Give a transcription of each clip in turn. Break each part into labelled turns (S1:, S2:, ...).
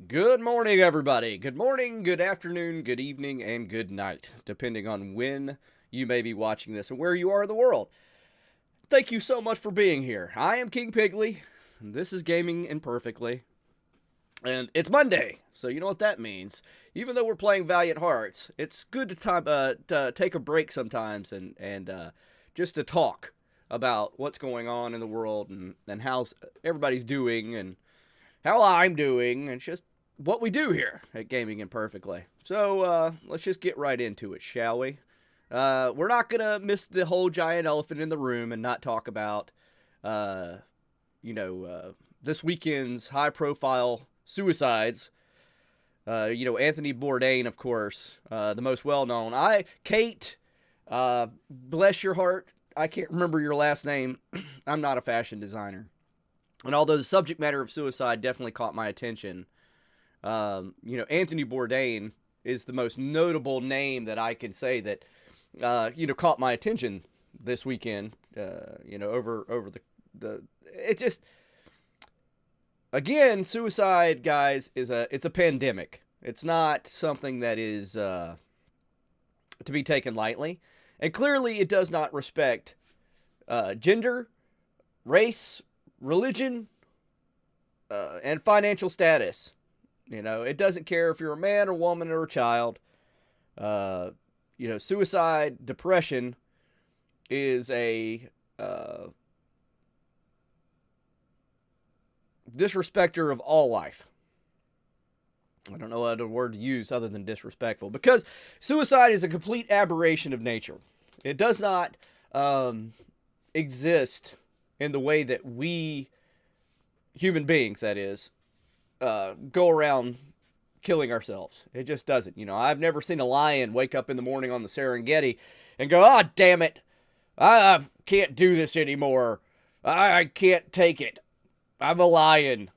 S1: Good morning, everybody. Good morning, good afternoon, good evening, and good night, depending on when you may be watching this and where you are in the world. Thank you so much for being here. I am King Pigley, and this is Gaming Imperfectly. And it's Monday, so you know what that means. Even though we're playing Valiant Hearts, it's good to take a break sometimes and just to talk about what's going on in the world and how everybody's doing and how I'm doing, and just what we do here at Gaming Imperfectly. So let's just get right into it, shall we? We're not gonna miss the whole giant elephant in the room and not talk about, uh, this weekend's high-profile suicides. Anthony Bourdain, of course, the most well-known. Kate, bless your heart. I can't remember your last name. I'm not a fashion designer. And although the subject matter of suicide definitely caught my attention, Anthony Bourdain is the most notable name that I can say that, caught my attention this weekend. Over the it just again, suicide, guys, it's a pandemic. It's not something that is to be taken lightly, and clearly it does not respect gender, race, religion, and financial status. It doesn't care if you're a man or woman or a child. Suicide, depression is a disrespecter of all life. I don't know what other word to use other than disrespectful, because suicide is a complete aberration of nature. It does not exist in the way that we, human beings, that is, go around killing ourselves. It just doesn't. I've never seen a lion wake up in the morning on the Serengeti and go, "Ah, damn it, I can't do this anymore. I can't take it. I'm a lion,"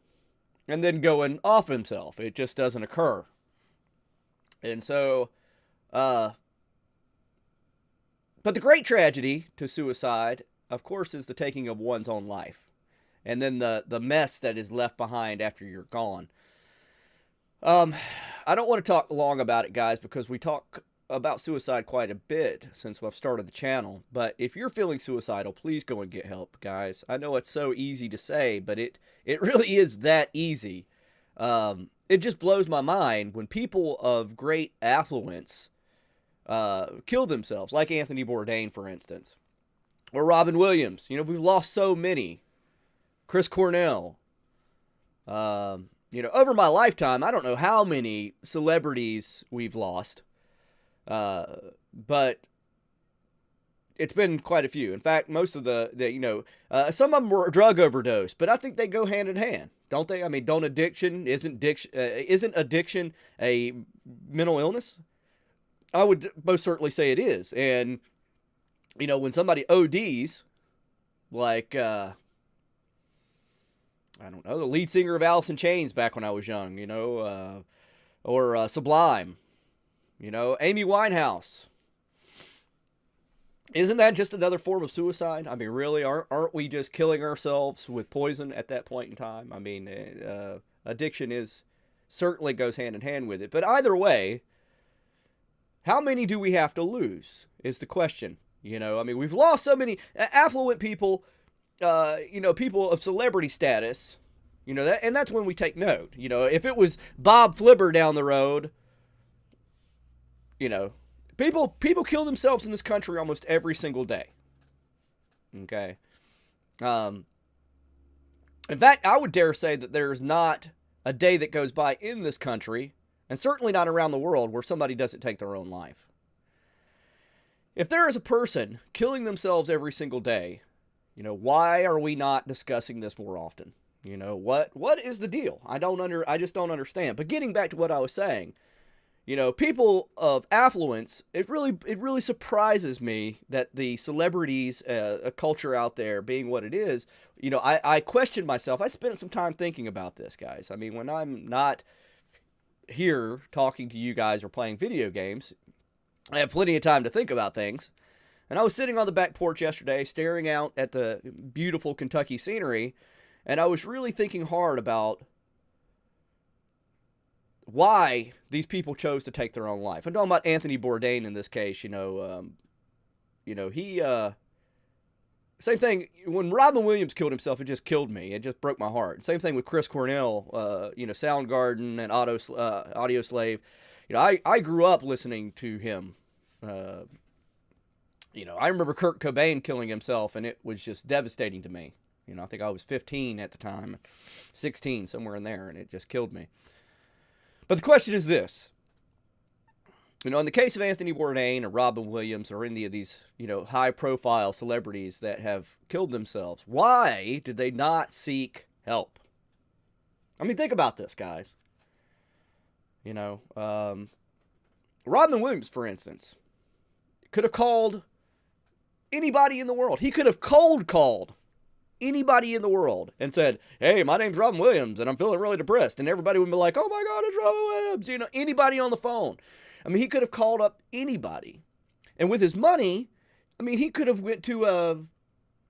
S1: and then going off himself. It just doesn't occur. And so, but the great tragedy to suicide, of course, is the taking of one's own life, and then the mess that is left behind after you're gone. I don't want to talk long about it, guys, because we talk about suicide quite a bit since I've started the channel. But if you're feeling suicidal, please go and get help, guys. I know it's so easy to say, but it really is that easy. It just blows my mind when people of great affluence kill themselves, like Anthony Bourdain, for instance, or Robin Williams. We've lost so many. Chris Cornell. Over my lifetime, I don't know how many celebrities we've lost, but it's been quite a few. In fact, most of some of them were drug overdose, but I think they go hand in hand, don't they? I mean, don't addiction isn't addiction a mental illness? I would most certainly say it is. And when somebody ODs, like I don't know, the lead singer of Alice in Chains back when I was young, or Sublime, Amy Winehouse. Isn't that just another form of suicide? I mean, really, aren't we just killing ourselves with poison at that point in time? I mean, addiction certainly goes hand in hand with it. But either way, how many do we have to lose is the question. I mean, we've lost so many affluent people. People of celebrity status, and that's when we take note. If it was Bob Flibber down the road, people kill themselves in this country almost every single day. Okay. In fact, I would dare say that there's not a day that goes by in this country, and certainly not around the world, where somebody doesn't take their own life. If there is a person killing themselves every single day, why are we not discussing this more often? What is the deal? I just don't understand. But getting back to what I was saying, people of affluence, it really surprises me that the celebrities, a culture out there being what it is, I question myself. I spent some time thinking about this, guys. I mean, when I'm not here talking to you guys or playing video games, I have plenty of time to think about things. And I was sitting on the back porch yesterday, staring out at the beautiful Kentucky scenery, and I was really thinking hard about why these people chose to take their own life. I'm talking about Anthony Bourdain in this case. He same thing. When Robin Williams killed himself, it just killed me. It just broke my heart. Same thing with Chris Cornell. Soundgarden and Audio Slave. I grew up listening to him. I remember Kurt Cobain killing himself, and it was just devastating to me. I think I was 15 at the time, 16, somewhere in there, and it just killed me. But the question is this. In the case of Anthony Bourdain or Robin Williams or any of these, high-profile celebrities that have killed themselves, why did they not seek help? I mean, think about this, guys. Robin Williams, for instance, could have called anybody in the world. He could have cold called anybody in the world and said, hey, my name's Robin Williams and I'm feeling really depressed. And everybody would be like, oh my God, it's Robin Williams. Anybody on the phone. I mean, he could have called up anybody. And with his money, he could have went to a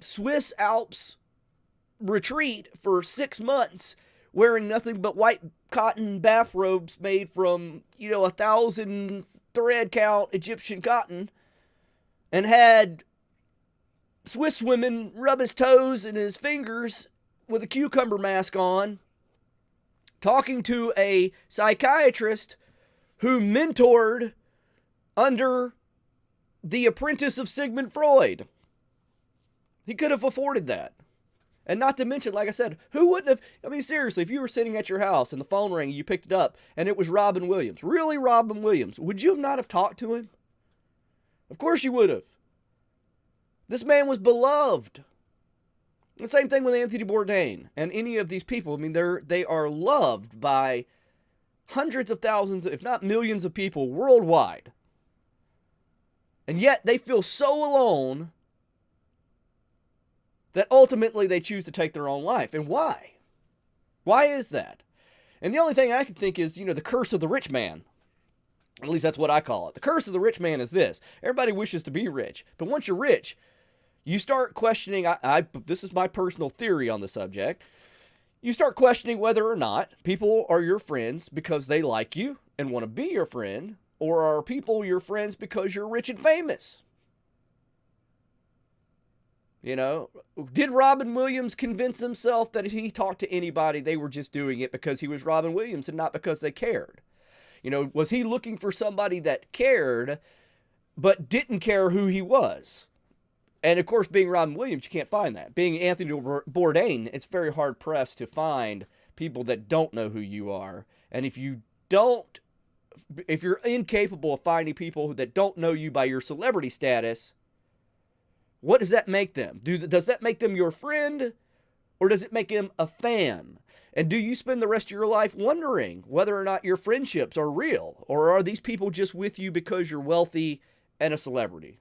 S1: Swiss Alps retreat for 6 months wearing nothing but white cotton bathrobes made from, 1,000 thread count Egyptian cotton, and had Swiss women rub his toes and his fingers with a cucumber mask on, talking to a psychiatrist who mentored under the apprentice of Sigmund Freud. He could have afforded that. And not to mention, like I said, who wouldn't have... seriously, if you were sitting at your house and the phone rang and you picked it up and it was Robin Williams, really Robin Williams, would you not have talked to him? Of course you would have. This man was beloved. The same thing with Anthony Bourdain and any of these people. They are loved by hundreds of thousands, if not millions of people worldwide. And yet they feel so alone that ultimately they choose to take their own life. And why? Why is that? And the only thing I can think is, the curse of the rich man. At least that's what I call it. The curse of the rich man is this. Everybody wishes to be rich. But once you're rich, you start questioning, this is my personal theory on the subject, you start questioning whether or not people are your friends because they like you and want to be your friend, or are people your friends because you're rich and famous? Did Robin Williams convince himself that if he talked to anybody, they were just doing it because he was Robin Williams and not because they cared? Was he looking for somebody that cared but didn't care who he was? And of course, being Robin Williams, you can't find that. Being Anthony Bourdain, it's very hard pressed to find people that don't know who you are. And if you're incapable of finding people that don't know you by your celebrity status, what does that make them? Does that make them your friend, or does it make them a fan? And do you spend the rest of your life wondering whether or not your friendships are real, or are these people just with you because you're wealthy and a celebrity?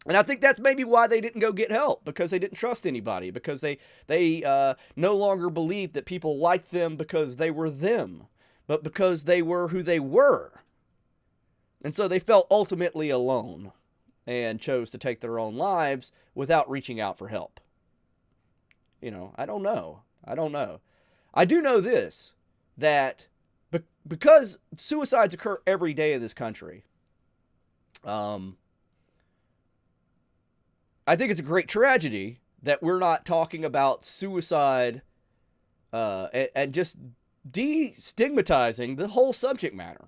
S1: And I think that's maybe why they didn't go get help, because they didn't trust anybody, because they no longer believed that people liked them because they were them, but because they were who they were. And so they felt ultimately alone and chose to take their own lives without reaching out for help. I don't know. I do know this, that because suicides occur every day in this country, I think it's a great tragedy that we're not talking about suicide and just destigmatizing the whole subject matter.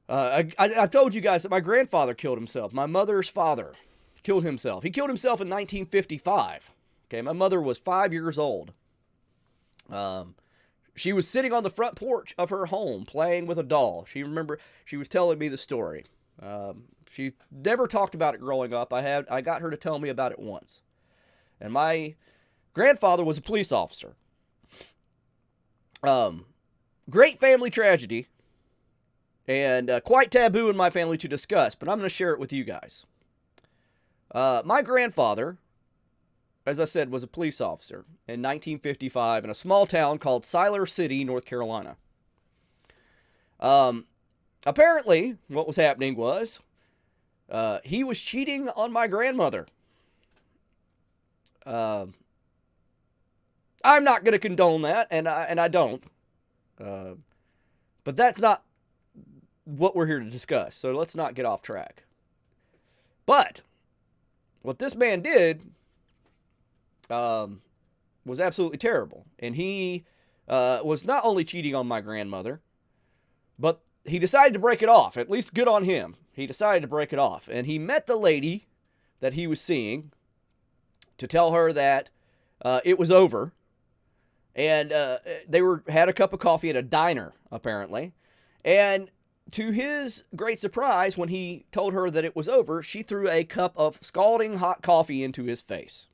S1: I've told you guys that my grandfather killed himself. My mother's father killed himself. He killed himself in 1955. Okay, my mother was 5 years old. She was sitting on the front porch of her home playing with a doll. She was telling me the story. She never talked about it growing up. I got her to tell me about it once. And my grandfather was a police officer. Great family tragedy, and quite taboo in my family to discuss, but I'm going to share it with you guys. My grandfather, as I said, was a police officer in 1955 in a small town called Siler City, North Carolina. Apparently, what was happening was he was cheating on my grandmother. I'm not going to condone that, and I don't. But that's not what we're here to discuss, so let's not get off track. But what this man did was absolutely terrible. And he was not only cheating on my grandmother, but he decided to break it off. At least good on him. He decided to break it off. And he met the lady that he was seeing to tell her that it was over. And they had a cup of coffee at a diner, apparently. And to his great surprise, when he told her that it was over, she threw a cup of scalding hot coffee into his face.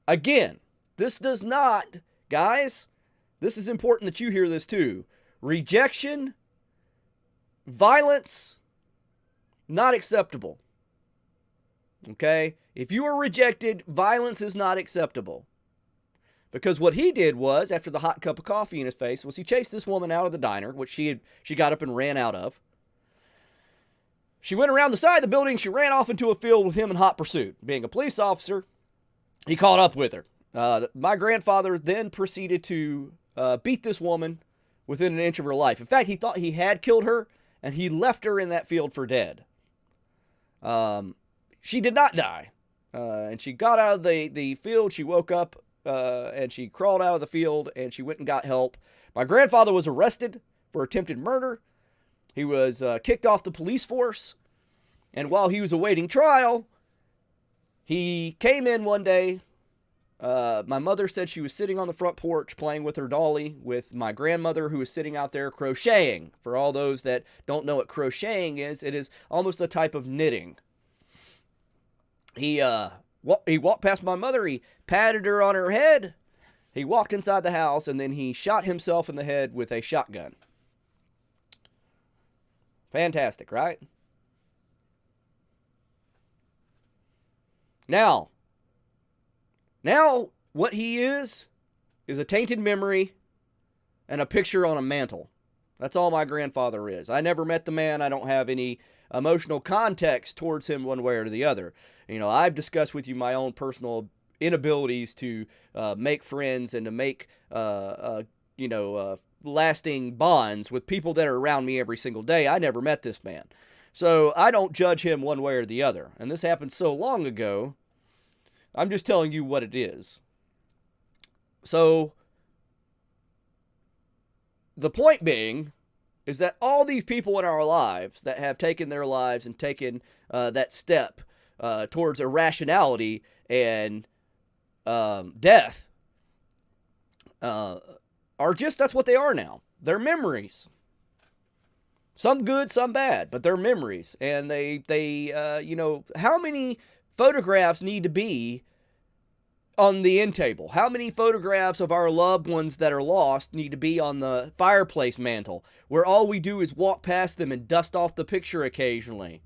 S1: Again, this does not, guys, this is important that you hear this too. Rejection, violence, not acceptable. Okay? If you are rejected, violence is not acceptable. Because what he did was, after the hot cup of coffee in his face, was he chased this woman out of the diner, which she got up and ran out of. She went around the side of the building. She ran off into a field with him in hot pursuit. Being a police officer, he caught up with her. My grandfather then proceeded to beat this woman within an inch of her life. In fact, he thought he had killed her, and he left her in that field for dead. She did not die. And she got out of the field. She woke up. And she crawled out of the field, and she went and got help. My grandfather was arrested for attempted murder. He was kicked off the police force. And while he was awaiting trial, he came in one day. My mother said she was sitting on the front porch playing with her dolly with my grandmother, who was sitting out there crocheting. For all those that don't know what crocheting is, it is almost a type of knitting. He walked past my mother. He patted her on her head. He walked inside the house, and then he shot himself in the head with a shotgun. Fantastic, right? Now what he is a tainted memory and a picture on a mantle. That's all my grandfather is. I never met the man. I don't have any emotional context towards him one way or the other. You know, I've discussed with you my own personal inabilities to make friends and to make, lasting bonds with people that are around me every single day. I never met this man. So I don't judge him one way or the other. And this happened so long ago, I'm just telling you what it is. So the point being is that all these people in our lives that have taken their lives and taken that step towards irrationality and death are just, that's what they are now. They're memories. Some good, some bad, but they're memories. And how many photographs need to be on the end table? How many photographs of our loved ones that are lost need to be on the fireplace mantle, where all we do is walk past them and dust off the picture occasionally?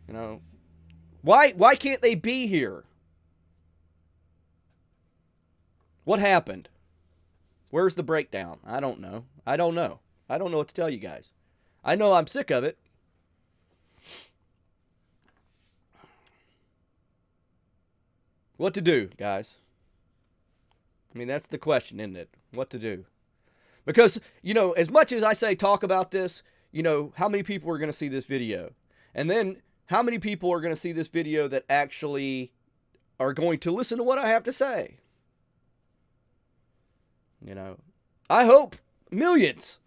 S1: You know, why can't they be here? What happened? Where's the breakdown? I don't know. I don't know what to tell you guys. I know I'm sick of it. What to do, guys? I mean, that's the question, isn't it? What to do? Because, as much as I say talk about this, how many people are going to see this video? And then how many people are going to see this video that actually are going to listen to what I have to say? I hope millions.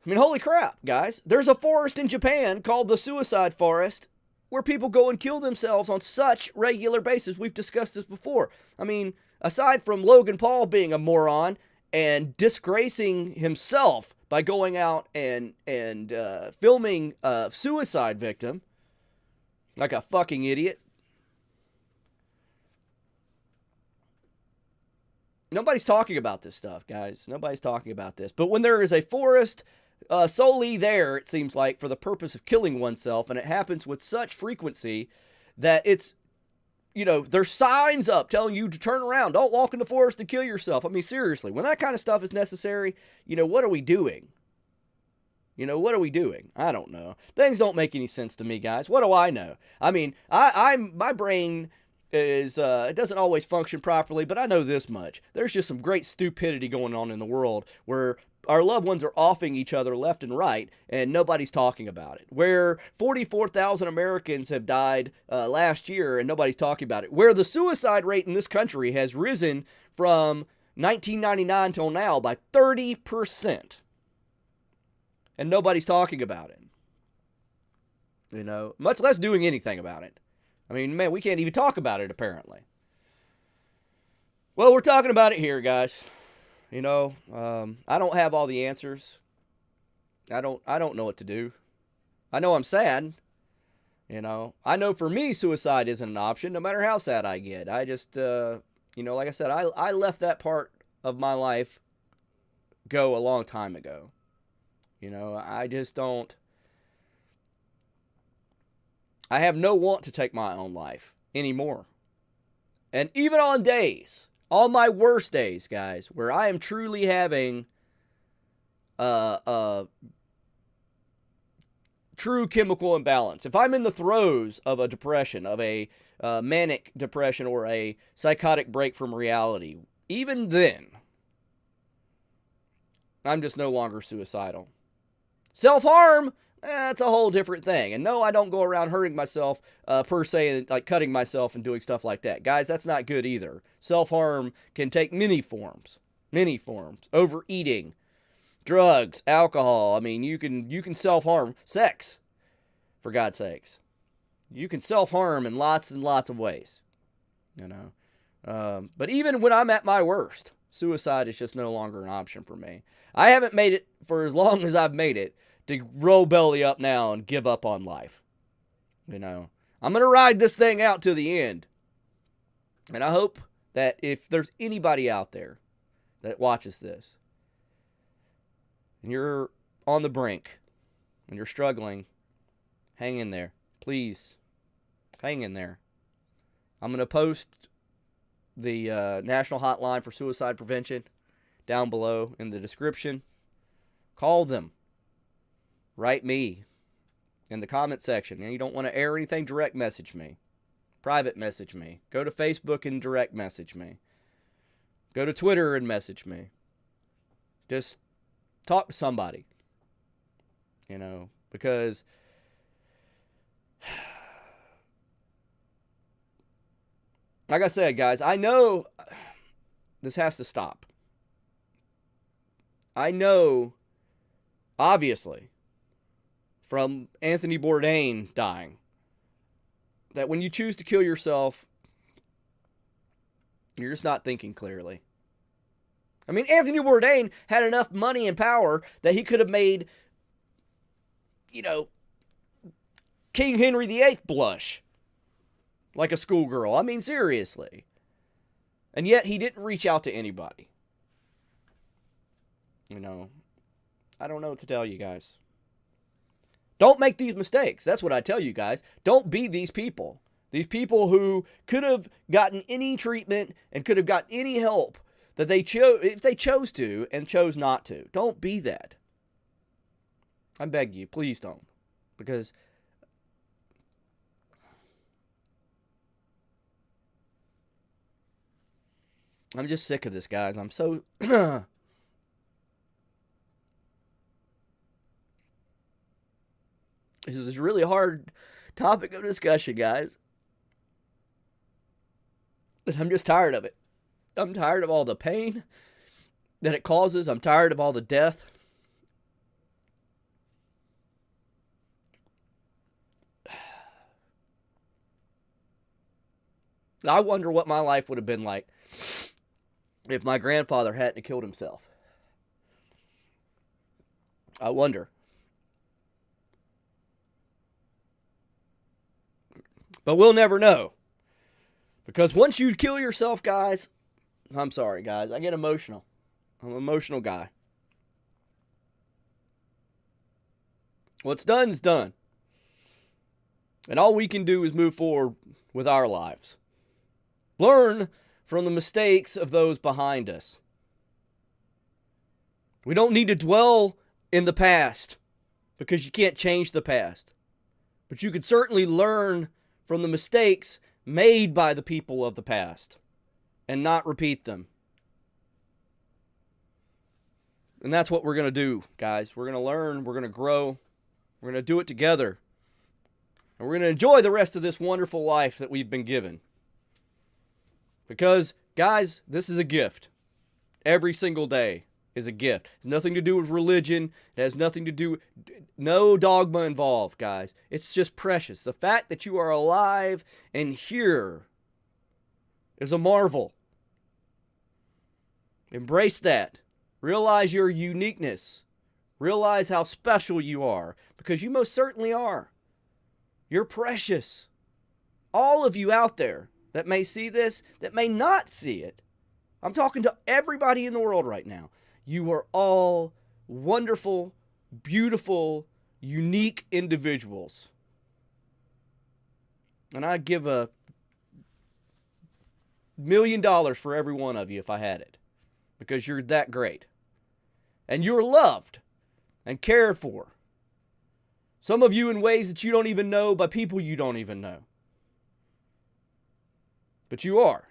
S1: I mean, holy crap, guys. There's a forest in Japan called the suicide forest where people go and kill themselves on such regular basis. We've discussed this before. I mean, aside from Logan Paul being a moron and disgracing himself by going out and filming a suicide victim like a fucking idiot, nobody's talking about this stuff, guys. Nobody's talking about this. But when there is a forest solely there, it seems like, for the purpose of killing oneself, and it happens with such frequency that it's, there's signs up telling you to turn around. Don't walk in the forest and kill yourself. I mean, seriously, when that kind of stuff is necessary, what are we doing? What are we doing? I don't know. Things don't make any sense to me, guys. What do I know? I mean, my brain is it doesn't always function properly, but I know this much. There's just some great stupidity going on in the world where our loved ones are offing each other left and right, and nobody's talking about it. Where 44,000 Americans have died last year, and nobody's talking about it. Where the suicide rate in this country has risen from 1999 till now by 30%, and nobody's talking about it. You know, much less doing anything about it. I mean, man, we can't even talk about it, apparently. Well, we're talking about it here, guys. You know, I don't have all the answers. I don't know what to do. I know I'm sad. You know, I know for me, suicide isn't an option, no matter how sad I get. I just, you know, like I said, I left that part of my life go a long time ago. You know, I just don't. I have no want to take my own life anymore. And even on days, on my worst days, guys, where I am truly having true chemical imbalance, if I'm in the throes of a depression, of a manic depression or a psychotic break from reality, even then, I'm just no longer suicidal. Self-harm, that's a whole different thing. And no, I don't go around hurting myself per se, like cutting myself and doing stuff like that. Guys, that's not good either. Self-harm can take many forms. Many forms. Overeating, drugs, alcohol. I mean, you can self-harm. Sex, for God's sakes. You can self-harm in lots and lots of ways. You know. But even when I'm at my worst, suicide is just no longer an option for me. I haven't made it for as long as I've made it to roll belly up now and give up on life. You know, I'm going to ride this thing out to the end. And I hope that if there's anybody out there that watches this and you're on the brink and you're struggling, hang in there. Please, hang in there. I'm going to post the National Hotline for Suicide Prevention down below in the description. Call them. Write me in the comment section. And you don't want to air anything, direct message me. Private message me. Go to Facebook and direct message me. Go to Twitter and message me. Just talk to somebody. You know, because like I said, guys, I know this has to stop. I know, obviously, from Anthony Bourdain dying, that when you choose to kill yourself, you're just not thinking clearly. I mean, Anthony Bourdain had enough money and power that he could have made, you know, King Henry VIII blush like a schoolgirl. I mean, seriously. And yet he didn't reach out to anybody. You know, I don't know what to tell you guys. Don't make these mistakes. That's what I tell you guys. Don't be these people. These people who could have gotten any treatment and could have gotten any help that they chose, if they chose to, and chose not to. Don't be that. I beg you, please don't. Because I'm just sick of this, guys. I'm so this is a really hard topic of discussion, guys. And I'm just tired of it. I'm tired of all the pain that it causes. I'm tired of all the death. I wonder what my life would have been like if my grandfather hadn't killed himself. I wonder. But we'll never know. Because once you kill yourself, guys, I'm sorry, guys, I get emotional. I'm an emotional guy. What's done is done. And all we can do is move forward with our lives. Learn from the mistakes of those behind us. We don't need to dwell in the past because you can't change the past. But you could certainly learn from the mistakes made by the people of the past and not repeat them. And that's what we're going to do, guys. We're going to learn. We're going to grow. We're going to do it together. And we're going to enjoy the rest of this wonderful life that we've been given. Because, guys, this is a gift. Every single day is a gift. It has nothing to do with religion. It has nothing to do, no dogma involved, guys. It's just precious. The fact that you are alive and here is a marvel. Embrace that. Realize your uniqueness. Realize how special you are, because you most certainly are. You're precious. All of you out there that may see this, that may not see it. I'm talking to everybody in the world right now. You are all wonderful, beautiful, unique individuals. And I'd give $1 million for every one of you if I had it, because you're that great. And you're loved and cared for. Some of you in ways that you don't even know by people you don't even know. But you are.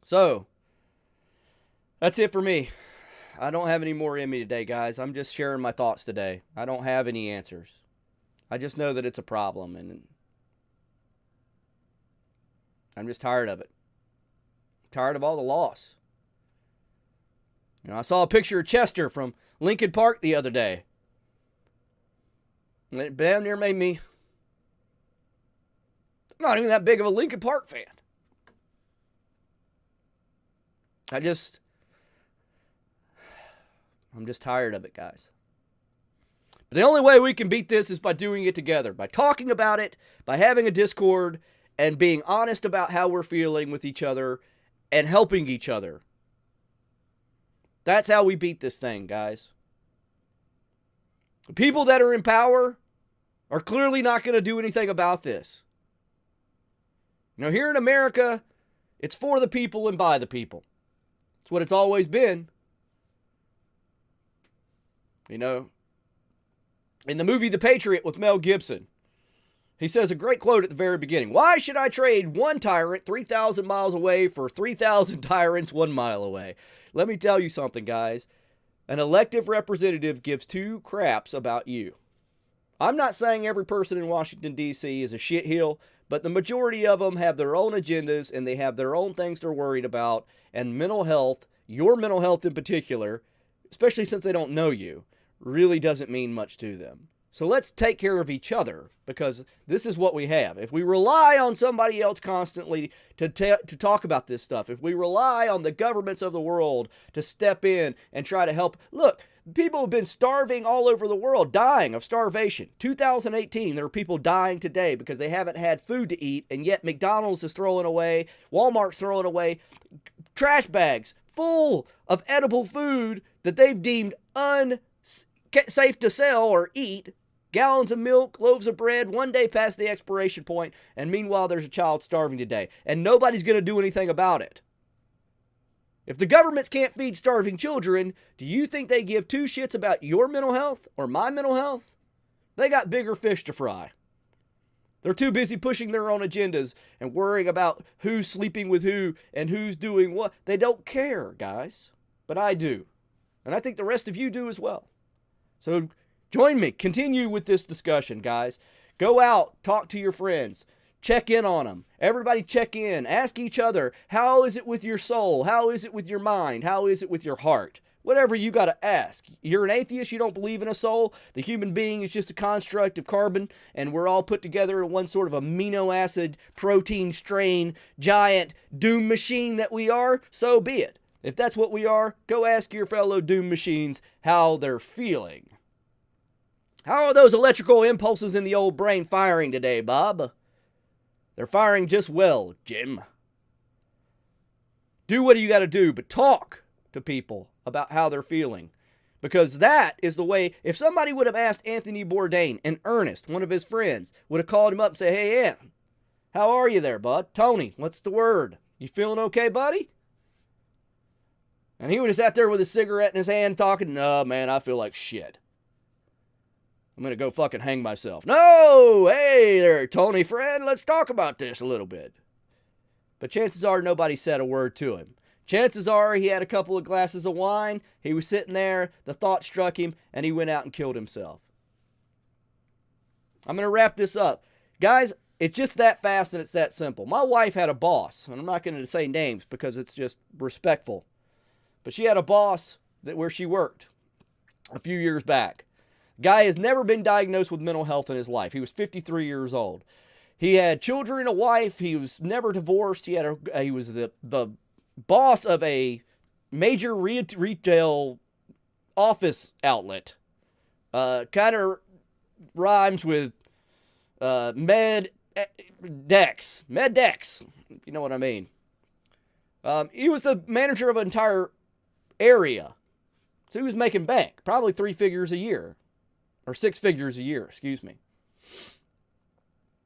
S1: So, that's it for me. I don't have any more in me today, guys. I'm just sharing my thoughts today. I don't have any answers. I just know that it's a problem, and I'm just tired of it. Tired of all the loss. You know, I saw a picture of Chester from Lincoln Park the other day. And it damn near made me... I'm not even that big of a Lincoln Park fan. I'm just tired of it, guys. But the only way we can beat this is by doing it together. By talking about it, by having a Discord, and being honest about how we're feeling with each other, and helping each other. That's how we beat this thing, guys. The people that are in power are clearly not going to do anything about this. You know, here in America, it's for the people and by the people. It's what it's always been. You know, in the movie The Patriot with Mel Gibson, he says a great quote at the very beginning. Why should I trade one tyrant 3,000 miles away for 3,000 tyrants 1 mile away? Let me tell you something, guys. An elective representative gives two craps about you. I'm not saying every person in Washington, D.C. is a shitheel, but the majority of them have their own agendas and they have their own things they're worried about. And mental health, your mental health in particular, especially since they don't know you, really doesn't mean much to them. So let's take care of each other, because this is what we have. If we rely on somebody else constantly to talk about this stuff, if we rely on the governments of the world to step in and try to help, look, people have been starving all over the world, dying of starvation. 2018, there are people dying today because they haven't had food to eat, and yet McDonald's is throwing away, Walmart's throwing away trash bags full of edible food that they've deemed unsafe to sell or eat. Gallons of milk, loaves of bread, one day past the expiration point, and meanwhile there's a child starving today. And nobody's going to do anything about it. If the governments can't feed starving children, do you think they give two shits about your mental health or my mental health? They got bigger fish to fry. They're too busy pushing their own agendas and worrying about who's sleeping with who and who's doing what. They don't care, guys. But I do. And I think the rest of you do as well. So join me. Continue with this discussion, guys. Go out. Talk to your friends. Check in on them. Everybody check in. Ask each other, how is it with your soul? How is it with your mind? How is it with your heart? Whatever you got to ask. You're an atheist. You don't believe in a soul. The human being is just a construct of carbon, and we're all put together in one sort of amino acid protein strain giant doom machine that we are. So be it. If that's what we are, go ask your fellow doom machines how they're feeling. How are those electrical impulses in the old brain firing today, Bob? They're firing just well, Jim. Do what you got to do, but talk to people about how they're feeling. Because that is the way, if somebody would have asked Anthony Bourdain in earnest, one of his friends, would have called him up and said, hey, Ant, how are you there, bud? Tony, what's the word? You feeling okay, buddy? And he would have sat there with a cigarette in his hand talking, no, man, I feel like shit. I'm going to go fucking hang myself. No! Hey there, Tony friend. Let's talk about this a little bit. But chances are nobody said a word to him. Chances are he had a couple of glasses of wine. He was sitting there. The thought struck him, and he went out and killed himself. I'm going to wrap this up. Guys, it's just that fast and it's that simple. My wife had a boss, and I'm not going to say names because it's just respectful. But she had a boss where she worked a few years back. Guy has never been diagnosed with mental health in his life. He was 53 years old. He had children, a wife. He was never divorced. He was the boss of a major retail office outlet. Kind of rhymes with Med Dex, you know what I mean. He was the manager of an entire area. So he was making bank, probably 3 figures a year, or 6 figures a year, excuse me.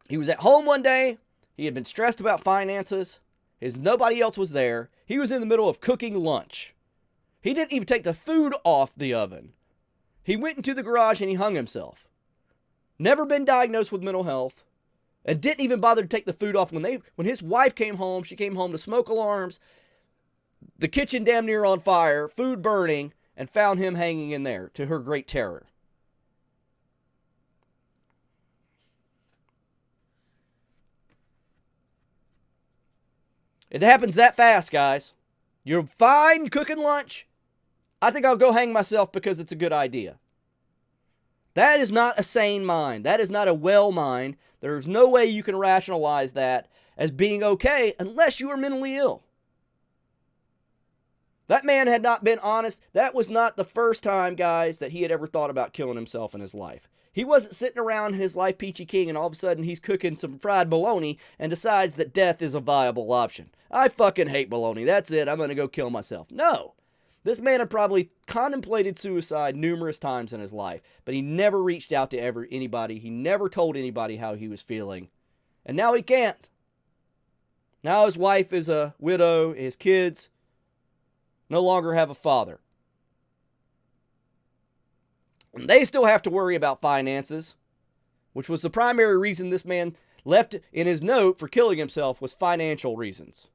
S1: He was at home one day. He had been stressed about finances. Nobody else was there. He was in the middle of cooking lunch. He didn't even take the food off the oven. He went into the garage and he hung himself. Never been diagnosed with mental health. And didn't even bother to take the food off. When his wife came home, she came home to smoke alarms, the kitchen damn near on fire, food burning, and found him hanging in there, to her great terror. It happens that fast, guys. You're fine cooking lunch. I think I'll go hang myself because it's a good idea. That is not a sane mind. That is not a well mind. There's no way you can rationalize that as being okay unless you are mentally ill. That man had not been honest. That was not the first time, guys, that he had ever thought about killing himself in his life. He wasn't sitting around his life peachy king and all of a sudden he's cooking some fried bologna and decides that death is a viable option. I fucking hate bologna. That's it. I'm going to go kill myself. No. This man had probably contemplated suicide numerous times in his life, but he never reached out to anybody. He never told anybody how he was feeling. And now he can't. Now his wife is a widow. His kids no longer have a father. And they still have to worry about finances, which was the primary reason this man left in his note for killing himself was financial reasons.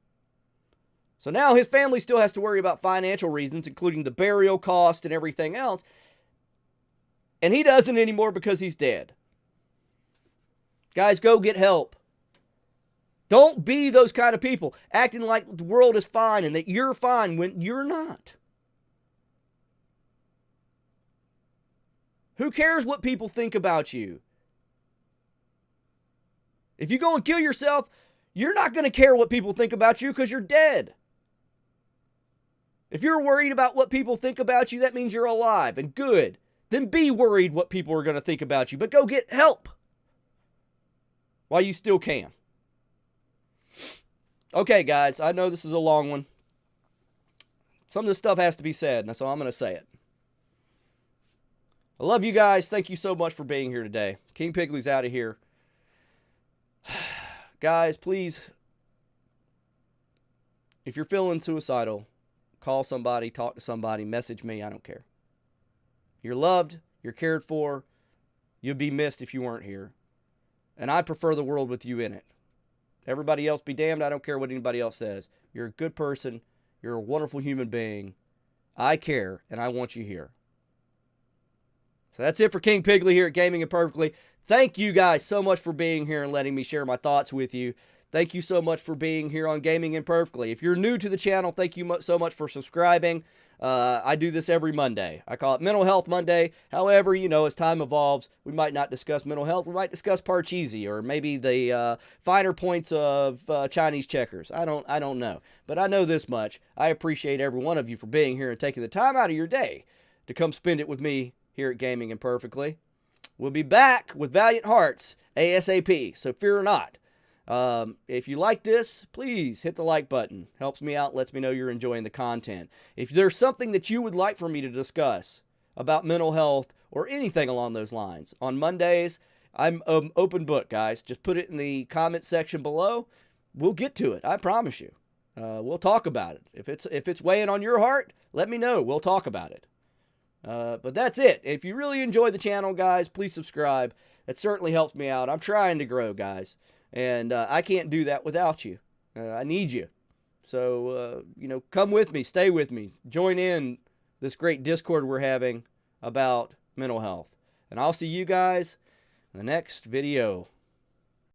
S1: So now his family still has to worry about financial reasons, including the burial cost and everything else. And he doesn't anymore because he's dead. Guys, go get help. Don't be those kind of people, acting like the world is fine and that you're fine when you're not. Who cares what people think about you? If you go and kill yourself, you're not going to care what people think about you because you're dead. If you're worried about what people think about you, that means you're alive and good. Then be worried what people are going to think about you, but go get help while you still can. Okay, guys, I know this is a long one. Some of this stuff has to be said, and so I'm going to say it. I love you guys. Thank you so much for being here today. King Pigley's out of here. Guys, please, if you're feeling suicidal, call somebody, talk to somebody, message me. I don't care. You're loved. You're cared for. You'd be missed if you weren't here. And I prefer the world with you in it. Everybody else be damned. I don't care what anybody else says. You're a good person. You're a wonderful human being. I care, and I want you here. So that's it for King Pigley here at Gaming Imperfectly. Thank you guys so much for being here and letting me share my thoughts with you. Thank you so much for being here on Gaming Imperfectly. If you're new to the channel, thank you so much for subscribing. I do this every Monday. I call it Mental Health Monday. However, you know, as time evolves, we might not discuss mental health. We might discuss Parcheesi or maybe the finer points of Chinese checkers. I don't know. But I know this much. I appreciate every one of you for being here and taking the time out of your day to come spend it with me here at Gaming Imperfectly. We'll be back with Valiant Hearts ASAP, so fear not. If you like this, please hit the like button. Helps me out, lets me know you're enjoying the content. If there's something that you would like for me to discuss about mental health or anything along those lines, on Mondays, I'm open book, guys. Just put it in the comment section below. We'll get to it, I promise you. We'll talk about it. If it's weighing on your heart, let me know. We'll talk about it. But that's it. If you really enjoy the channel, guys, please subscribe. It certainly helps me out. I'm trying to grow, guys, and I can't do that without you. I need you. So, come with me, stay with me, join in this great Discord we're having about mental health. And I'll see you guys in the next video.